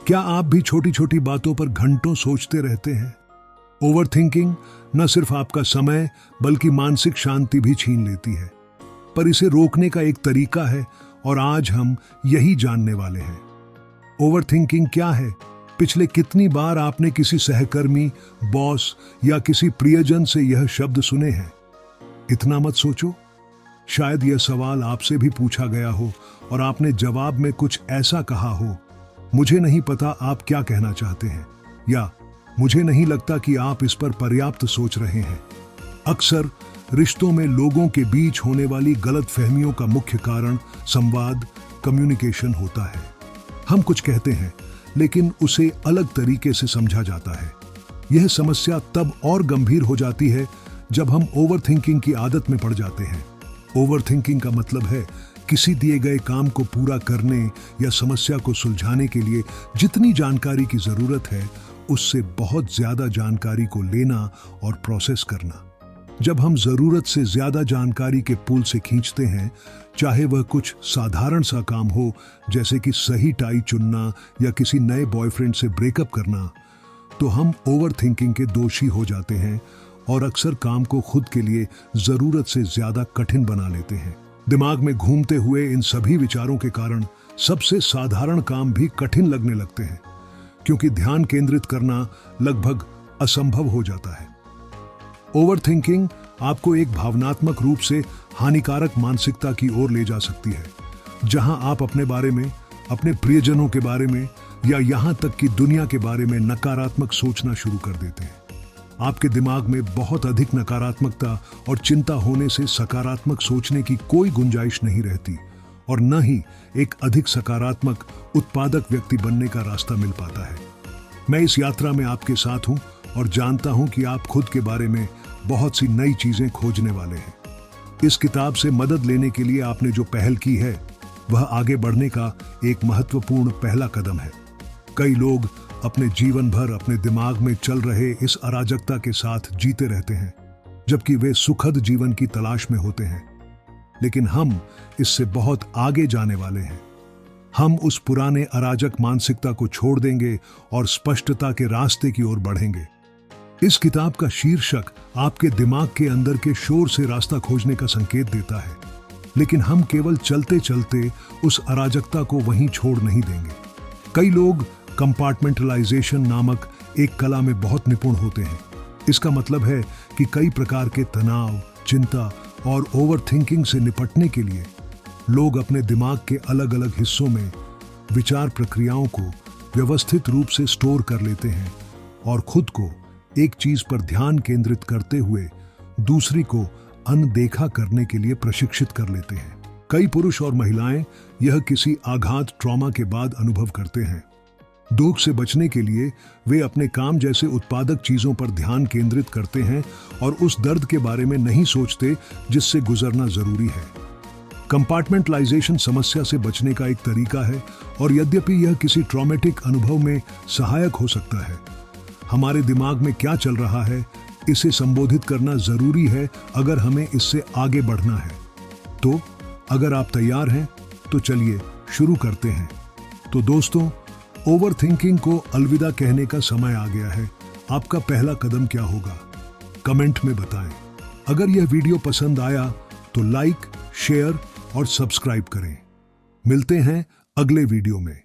क्या आप भी छोटी छोटी बातों पर घंटों सोचते रहते हैं? ओवरथिंकिंग न सिर्फ आपका समय बल्कि मानसिक शांति भी छीन लेती है। पर इसे रोकने का एक तरीका है और आज हम यही जानने वाले हैं। ओवरथिंकिंग क्या है? पिछले कितनी बार आपने किसी सहकर्मी, बॉस या किसी प्रियजन से यह शब्द सुने हैं, इतना मत सोचो। शायद यह सवाल आपसे भी पूछा गया हो और आपने जवाब में कुछ ऐसा कहा हो, मुझे नहीं पता आप क्या कहना चाहते हैं, या मुझे नहीं लगता कि आप इस पर पर्याप्त सोच रहे हैं। अक्सर रिश्तों में लोगों के बीच होने वाली गलतफहमियों का मुख्य कारण संवाद, कम्युनिकेशन होता है। हम कुछ कहते हैं लेकिन उसे अलग तरीके से समझा जाता है। यह समस्या तब और गंभीर हो जाती है जब हम ओवरथिंकिंग की आदत में पड़ जाते हैं। ओवरथिंकिंग का मतलब है किसी दिए गए काम को पूरा करने या समस्या को सुलझाने के लिए जितनी जानकारी की जरूरत है उससे बहुत ज्यादा जानकारी को लेना और प्रोसेस करना। जब हम जरूरत से ज्यादा जानकारी के पूल से खींचते हैं, चाहे वह कुछ साधारण सा काम हो जैसे कि सही टाई चुनना या किसी नए बॉयफ्रेंड से ब्रेकअप करना, तो हम ओवरथिंकिंग के दोषी हो जाते हैं और अक्सर काम को खुद के लिए जरूरत से ज्यादा कठिन बना लेते हैं। दिमाग में घूमते हुए इन सभी विचारों के कारण सबसे साधारण काम भी कठिन लगने लगते हैं, क्योंकि ध्यान केंद्रित करना लगभग असंभव हो जाता है। ओवरथिंकिंग आपको एक भावनात्मक रूप से हानिकारक मानसिकता की ओर ले जा सकती है, जहां आप अपने बारे में, अपने प्रियजनों के बारे में या यहां तक कि दुनिया के बारे में नकारात्मक सोचना शुरू कर देते हैं। आपके दिमाग में बहुत अधिक नकारात्मकता और चिंता होने से सकारात्मक सोचने की कोई गुंजाइश नहीं रहती और न ही एक अधिक सकारात्मक, उत्पादक व्यक्ति बनने का रास्ता मिल पाता है। मैं इस यात्रा में आपके साथ हूं और जानता हूं कि आप खुद के बारे में बहुत सी नई चीजें खोजने वाले हैं। इस किताब से मदद लेने के लिए आपने जो पहल की है, वह आगे बढ़ने का एक महत्वपूर्ण पहला कदम है। कई लोग अपने जीवन भर अपने दिमाग में चल रहे इस अराजकता के साथ जीते रहते हैं, जबकि वे सुखद जीवन की तलाश में होते हैं। लेकिन हम इससे बहुत आगे जाने वाले हैं। हम उस पुराने अराजक मानसिकता को छोड़ देंगे और स्पष्टता के रास्ते की ओर बढ़ेंगे। इस किताब का शीर्षक आपके दिमाग के अंदर के शोर से रास्ता खोजने का संकेत देता है, लेकिन हम केवल चलते चलते उस अराजकता को वहीं छोड़ नहीं देंगे। कई लोग कंपार्टमेंटलाइजेशन नामक एक कला में बहुत निपुण होते हैं। इसका मतलब है कि कई प्रकार के तनाव, चिंता और ओवरथिंकिंग से निपटने के लिए लोग अपने दिमाग के अलग अलग हिस्सों में विचार प्रक्रियाओं को व्यवस्थित रूप से स्टोर कर लेते हैं और खुद को एक चीज पर ध्यान केंद्रित करते हुए दूसरी को अनदेखा करने के लिए प्रशिक्षित कर लेते हैं। कई पुरुष और महिलाएं यह किसी आघात, ट्रॉमा के बाद अनुभव करते हैं। दुख से बचने के लिए वे अपने काम जैसे उत्पादक चीजों पर ध्यान केंद्रित करते हैं और उस दर्द के बारे में नहीं सोचते जिससे गुजरना जरूरी है। कंपार्टमेंटलाइजेशन समस्या से बचने का एक तरीका है और यद्यपि यह किसी ट्रॉमेटिक अनुभव में सहायक हो सकता है, हमारे दिमाग में क्या चल रहा है इसे संबोधित करना जरूरी है अगर हमें इससे आगे बढ़ना है। तो अगर आप तैयार हैं तो चलिए शुरू करते हैं। तो दोस्तों, ओवरथिंकिंग को अलविदा कहने का समय आ गया है। आपका पहला कदम क्या होगा? कमेंट में बताएं। अगर यह वीडियो पसंद आया तो लाइक, शेयर और सब्सक्राइब करें। मिलते हैं अगले वीडियो में।